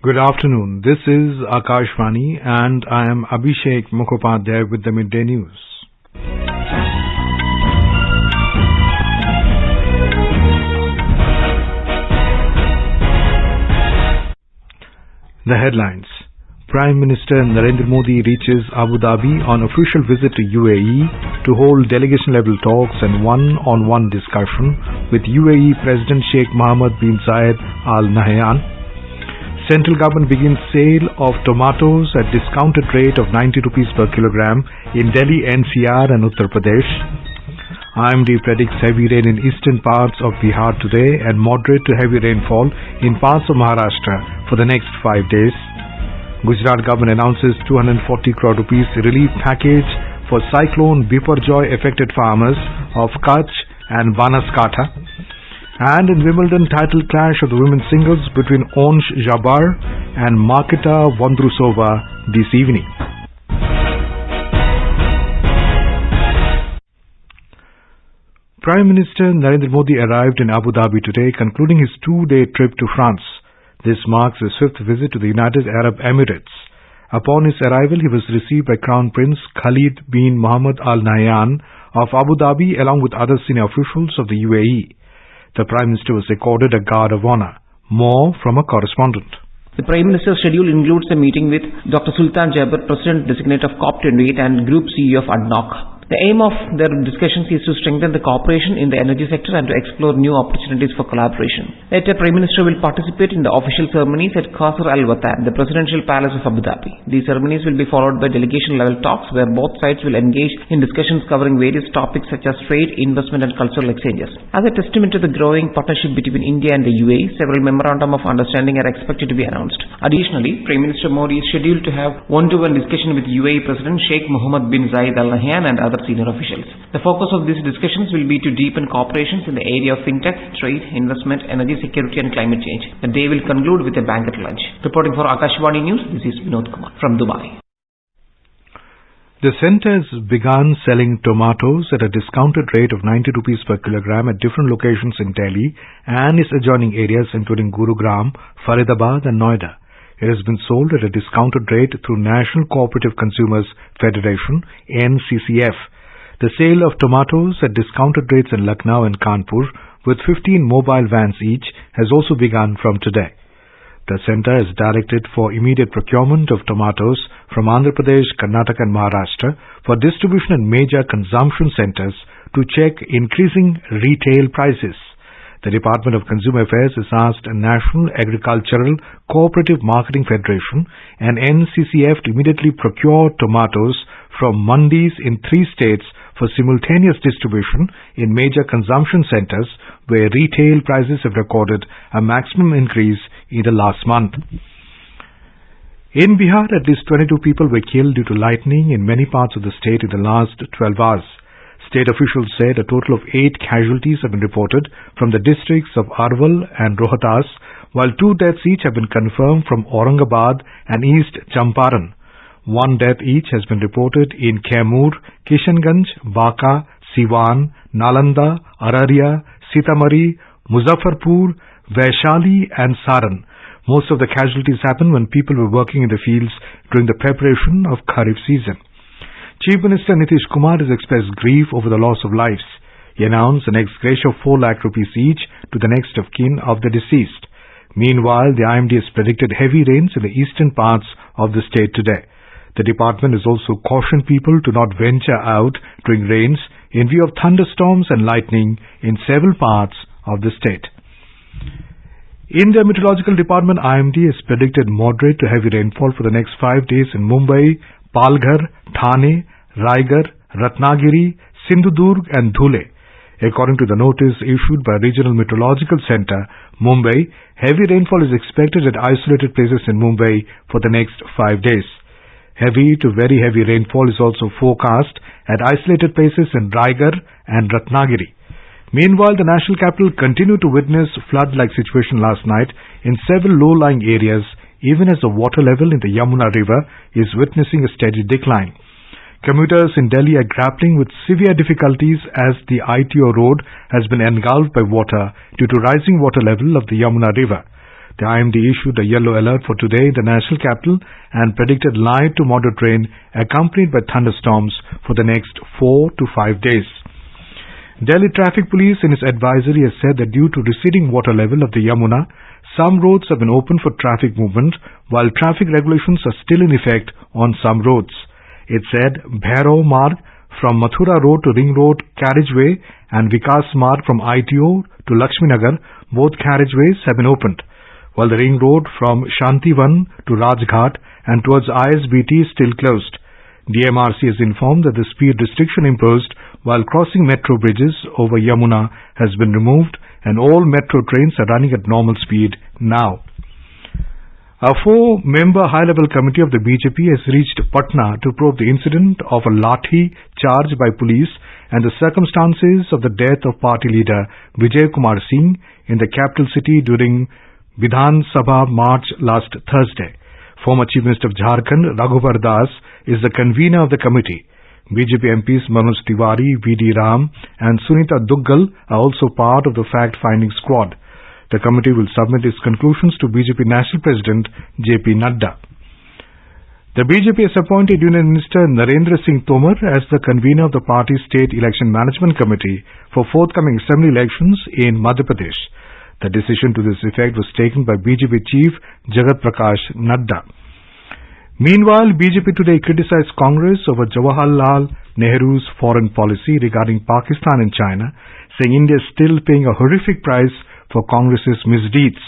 Good afternoon. This is Akashvani and I am Sheikh with the Midday News. The headlines. Prime Minister Narendra Modi reaches Abu Dhabi on official visit to UAE to hold delegation-level talks and one-on-one discussion with UAE President Sheikh Mohamed bin Zayed Al Nahyan. Central government begins sale of tomatoes at discounted rate of 90 rupees per kilogram in Delhi-NCR and Uttar Pradesh. IMD predicts heavy rain in eastern parts of Bihar today and moderate to heavy rainfall in parts of Maharashtra for the next 5 days. Gujarat government announces 240 crore rupees relief package for cyclone Biparjoy-affected farmers of Kutch and Banaskantha. And in Wimbledon, title clash of the women's singles between Jabeur and Marketa Vondrousova this evening. Prime Minister Narendra Modi arrived in Abu Dhabi today, concluding his 2-day trip to France. This marks his 5th visit to the United Arab Emirates. Upon his arrival, he was received by Crown Prince Khalid bin Mohammed Al Nahyan of Abu Dhabi along with other senior officials of the UAE. The Prime Minister was accorded a guard of honor. More from a correspondent. The Prime Minister's schedule includes a meeting with Dr. Sultan Jabeur, President-designate of COP28 and Group CEO of ADNOC. The aim of their discussions is to strengthen the cooperation in the energy sector and to explore new opportunities for collaboration. Later, Prime Minister will participate in the official ceremonies at Qasr Al Watan, the Presidential Palace of Abu Dhabi. These ceremonies will be followed by delegation-level talks where both sides will engage in discussions covering various topics such as trade, investment and cultural exchanges. As a testament to the growing partnership between India and the UAE, several memorandum of understanding are expected to be announced. Additionally, Prime Minister Modi is scheduled to have one-to-one discussion with UAE President Sheikh Mohamed bin Zayed Al Nahyan and other senior officials. The focus of these discussions will be to deepen cooperations in the area of fintech, trade, investment, energy security and climate change. The day will conclude with a banquet lunch. Reporting for Akashvani News, this is Vinod Kumar from Dubai. The centre has begun selling tomatoes at a discounted rate of 90 rupees per kilogram at different locations in Delhi and its adjoining areas including Gurugram, Faridabad and Noida. It has been sold at a discounted rate through National Cooperative Consumers Federation, NCCF. The sale of tomatoes at discounted rates in Lucknow and Kanpur with 15 mobile vans each has also begun from today. The centre is directed for immediate procurement of tomatoes from Andhra Pradesh, Karnataka and Maharashtra for distribution in major consumption centres to check increasing retail prices. The Department of Consumer Affairs has asked National Agricultural Cooperative Marketing Federation and NCCF to immediately procure tomatoes from mandis in 3 states for simultaneous distribution in major consumption centres where retail prices have recorded a maximum increase in the last month. In Bihar, at least 22 people were killed due to lightning in many parts of the state in the last 12 hours. State officials said a total of 8 casualties have been reported from the districts of Arwal and Rohtas, while 2 deaths each have been confirmed from Aurangabad and East Champaran. 1 death each has been reported in Kaimur, Kishanganj, Baka, Siwan, Nalanda, Araria, Sitamarhi, Muzaffarpur, Vaishali and Saran. Most of the casualties happened when people were working in the fields during the preparation of Kharif season. Chief Minister Nitish Kumar has expressed grief over the loss of lives. He announced an ex gratia of 4 lakh rupees each to the next of kin of the deceased. Meanwhile, the IMD has predicted heavy rains in the eastern parts of the state today. The department has also cautioned people to not venture out during rains in view of thunderstorms and lightning in several parts of the state. In the Meteorological Department, IMD has predicted moderate to heavy rainfall for the next 5 days in Mumbai, Palghar, Thane, Raigarh, Ratnagiri, Sindhudurg and Dhule. According to the notice issued by Regional Meteorological Centre, Mumbai, heavy rainfall is expected at isolated places in Mumbai for the next 5 days. Heavy to very heavy rainfall is also forecast at isolated places in Raigarh and Ratnagiri. Meanwhile, the national capital continued to witness flood-like situation last night in several low-lying areas, even as the water level in the Yamuna River is witnessing a steady decline. Commuters in Delhi are grappling with severe difficulties as the ITO road has been engulfed by water due to rising water level of the Yamuna River. The IMD issued a yellow alert for today in the national capital and predicted light to moderate rain accompanied by thunderstorms for the next 4 to 5 days. Delhi Traffic Police in its advisory has said that due to receding water level of the Yamuna, some roads have been opened for traffic movement while traffic regulations are still in effect on some roads. It said Bhairav Marg from Mathura Road to Ring Road carriageway and Vikas Marg from ITO to Lakshminagar, both carriageways have been opened, while the Ring Road from Shantivan to Rajghat and towards ISBT is still closed. DMRC has informed that the speed restriction imposed while crossing metro bridges over Yamuna has been removed and all metro trains are running at normal speed now. A 4-member high-level committee of the BJP has reached Patna to probe the incident of a lathi charge by police and the circumstances of the death of party leader Vijay Kumar Singh in the capital city during Vidhan Sabha March last Thursday. Former Chief Minister of Jharkhand, Raghuvar Das, is the convener of the committee. BJP MPs Manoj Tiwari, V.D. Ram and Sunita Duggal are also part of the fact-finding squad. The committee will submit its conclusions to BJP National President J.P. Nadda. The BJP has appointed Union Minister Narendra Singh Tomar as the convener of the party's State Election Management Committee for forthcoming assembly elections in Madhya Pradesh. The decision to this effect was taken by BJP Chief Jagat Prakash Nadda. Meanwhile, BJP today criticized Congress over Jawaharlal Nehru's foreign policy regarding Pakistan and China, saying India is still paying a horrific price for Congress's misdeeds.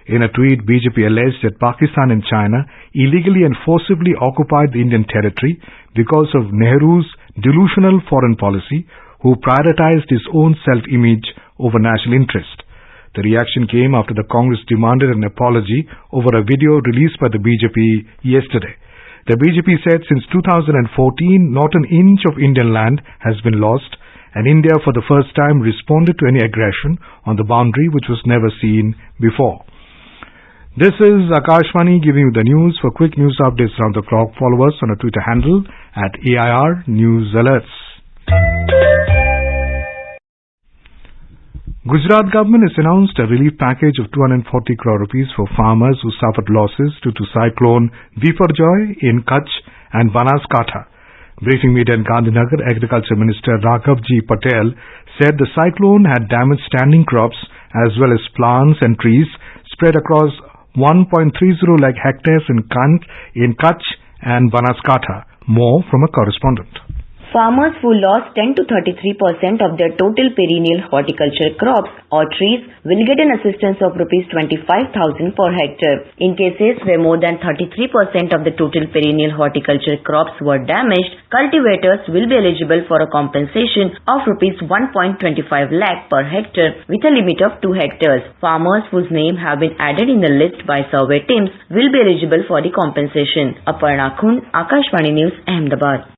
In a tweet, BJP alleged that Pakistan and China illegally and forcibly occupied the Indian territory because of Nehru's delusional foreign policy, who prioritized his own self-image over national interest. The reaction came after the Congress demanded an apology over a video released by the BJP yesterday. The BJP said since 2014, not an inch of Indian land has been lost, and India for the first time responded to any aggression on the boundary which was never seen before. This is Akashvani giving you the news. For quick news updates around the clock, follow us on our Twitter handle at AIR News Alerts. Gujarat government has announced a relief package of 240 crore rupees for farmers who suffered losses due to cyclone Biparjoy in Kutch and Banaskantha. Briefing media in Gandhinagar, Agriculture Minister Raghavji Patel said the cyclone had damaged standing crops as well as plants and trees spread across 1.30 lakh hectares in Kutch and Banaskantha. More from a correspondent. Farmers who lost 10 to 33% of their total perennial horticulture crops or trees will get an assistance of Rs 25,000 per hectare. In cases where more than 33% of the total perennial horticulture crops were damaged, cultivators will be eligible for a compensation of Rs 1.25 lakh per hectare with a limit of 2 hectares. Farmers whose name have been added in the list by survey teams will be eligible for the compensation. Aparna Khund, Akashvani News, Ahmedabad.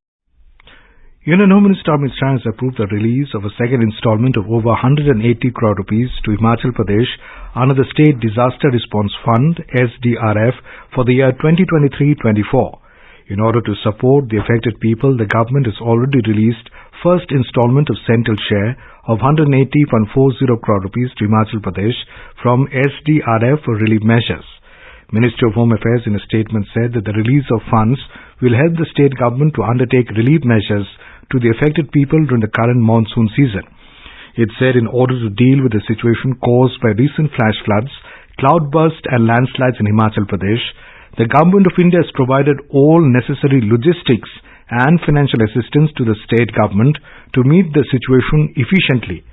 Union Home Minister Amit Shah has approved the release of a second installment of over 180 crore rupees to Himachal Pradesh under the State Disaster Response Fund (SDRF) for the year 2023-24. In order to support the affected people, the government has already released first installment of central share of 180.40 crore rupees to Himachal Pradesh from SDRF for relief measures. Ministry of Home Affairs in a statement said that the release of funds will help the state government to undertake relief measures to the affected people during the current monsoon season. It said in order to deal with the situation caused by recent flash floods, cloudburst and landslides in Himachal Pradesh, the Government of India has provided all necessary logistics and financial assistance to the state government to meet the situation efficiently.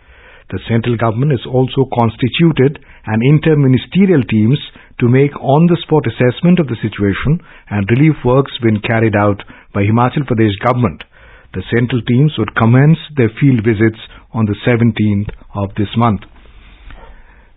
The central government has also constituted an inter-ministerial teams to make on-the-spot assessment of the situation and relief works being carried out by Himachal Pradesh government. The central teams would commence their field visits on the 17th of this month.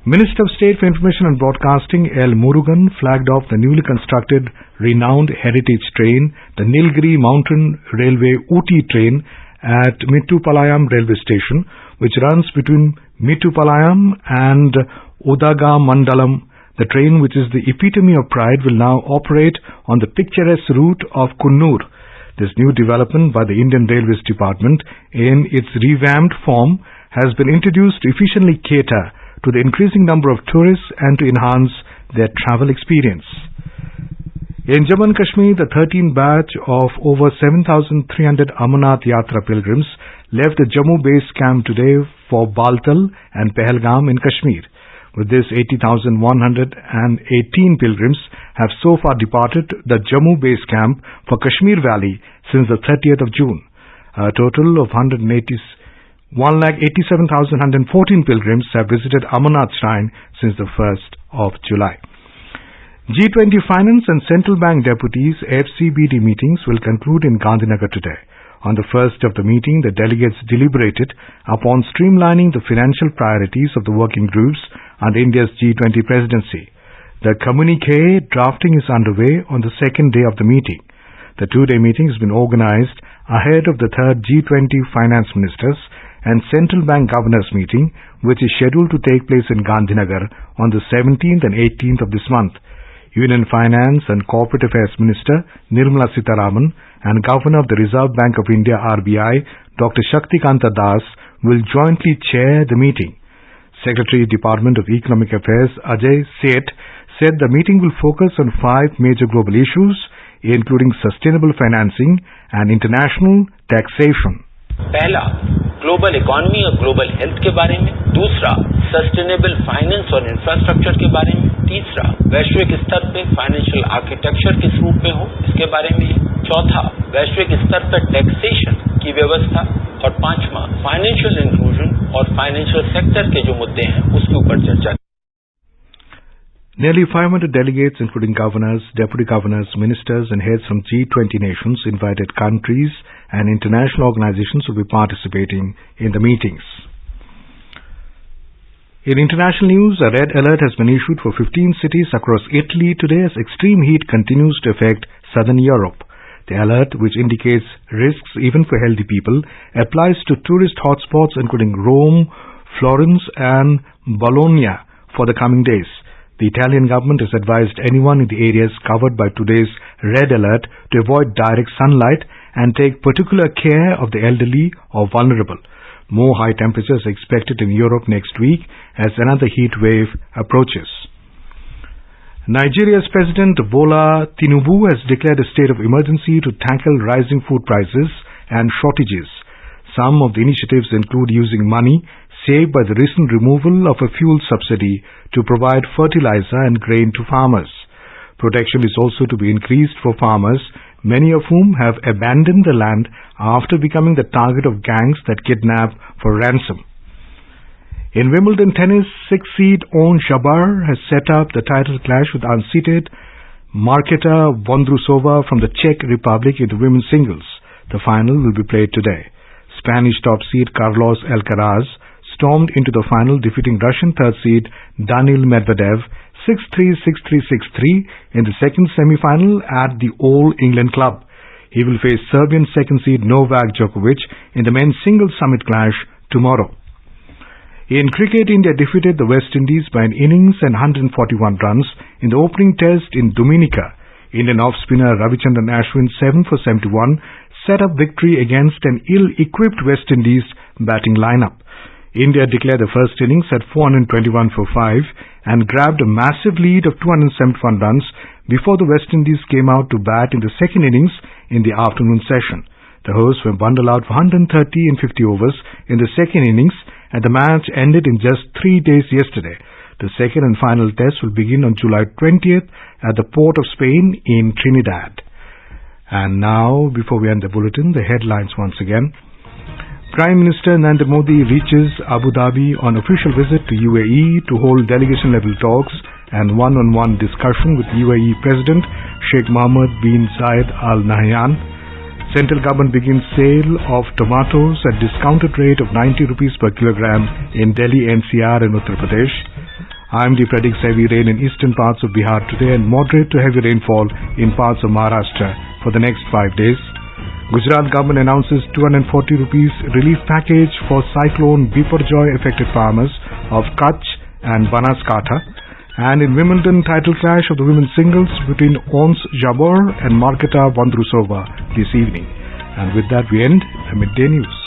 Minister of State for Information and Broadcasting L. Murugan flagged off the newly constructed renowned heritage train, the Nilgiri Mountain Railway Ooty train at Mittupalayam railway station, which runs between Mittupalayam and Udagamandalam. The train, which is the epitome of pride, will now operate on the picturesque route of Kunnur. This new development by the Indian Railways Department in its revamped form has been introduced to efficiently cater to the increasing number of tourists and to enhance their travel experience. In Jammu and Kashmir, the 13th batch of over 7,300 Amarnath Yatra pilgrims left the Jammu base camp today for Baltal and Pahalgam in Kashmir. With this, 80,118 pilgrims have so far departed the Jammu base camp for Kashmir Valley since the 30th of June. A total of 187,114 pilgrims have visited Amarnath Shrine since the 1st of July. G20 Finance and Central Bank Deputies FCBD meetings will conclude in Gandhinagar today. On the first of the meeting, the delegates deliberated upon streamlining the financial priorities of the working groups under India's G20 presidency. The communique drafting is underway on the second day of the meeting. The two-day meeting has been organized ahead of the third G20 Finance Ministers and Central Bank Governors meeting, which is scheduled to take place in Gandhinagar on the 17th and 18th of this month. Union Finance and Corporate Affairs Minister Nirmala Sitharaman and Governor of the Reserve Bank of India RBI Dr. Shaktikanta Das will jointly chair the meeting. Secretary Department of Economic Affairs Ajay Zayed said the meeting will focus on 5 major global issues, including sustainable financing and international taxation. पहला global economy और global health के बारे में, दूसरा sustainable finance और infrastructure के बारे में, तीसरा वैश्विक स्तर पे फाइनेंशियल आर्किटेक्चर किस रूप में हो इसके बारे में, चौथा वैश्विक स्तर पर टैक्सेशन की व्यवस्था और पांचवा फाइनेंशियल इंक्लूजन और फाइनेंशियल सेक्टर के जो मुद्दे हैं उसके ऊपर चर्चा. Nearly 500 delegates, including governors, deputy governors, ministers and heads from G20 nations, invited countries and international organizations will be participating in the meetings. In international news, a red alert has been issued for 15 cities across Italy today as extreme heat continues to affect southern Europe. The alert, which indicates risks even for healthy people, applies to tourist hotspots including Rome, Florence and Bologna for the coming days. The Italian government has advised anyone in the areas covered by today's red alert to avoid direct sunlight and take particular care of the elderly or vulnerable. More high temperatures are expected in Europe next week as another heat wave approaches. Nigeria's President Bola Tinubu has declared a state of emergency to tackle rising food prices and shortages. Some of the initiatives include using money saved by the recent removal of a fuel subsidy to provide fertilizer and grain to farmers. Protection is also to be increased for farmers, many of whom have abandoned the land after becoming the target of gangs that kidnap for ransom. In Wimbledon tennis, 6-seed Jabeur has set up the title clash with unseeded Marketa Vondrousova from the Czech Republic in the women's singles. The final will be played today. Spanish top seed Carlos Alcaraz stormed into the final, defeating Russian third seed Daniil Medvedev 6-3, 6-3, 6-3 in the second semi-final at the All England Club. He will face Serbian second seed Novak Djokovic in the men's singles summit clash tomorrow. In cricket, India defeated the West Indies by an innings and 141 runs in the opening test in Dominica. Indian off-spinner Ravichandran Ashwin 7 for 71 set up victory against an ill-equipped West Indies batting lineup. India declared the first innings at 421 for 5 and grabbed a massive lead of 271 runs before the West Indies came out to bat in the second innings in the afternoon session. The hosts were bundled out for 130 in 50 overs in the second innings, and the match ended in just 3 days yesterday. The second and final test will begin on July 20th at the Port of Spain in Trinidad. And now, before we end the bulletin, the headlines once again. Prime Minister Narendra Modi reaches Abu Dhabi on official visit to UAE to hold delegation-level talks and one-on-one discussion with UAE President Sheikh Mohamed bin Zayed Al Nahyan. Central government begins sale of tomatoes at discounted rate of 90 rupees per kilogram in Delhi-NCR and Uttar Pradesh. IMD predicts heavy rain in eastern parts of Bihar today and moderate to heavy rainfall in parts of Maharashtra for the next 5 days. Gujarat government announces 240 rupees relief package for cyclone Biparjoy-affected farmers of Kutch and Banaskantha. And in Wimbledon, title clash of the women's singles between Jabeur and Marketa Vondrousova this evening. And with that we end the midday news.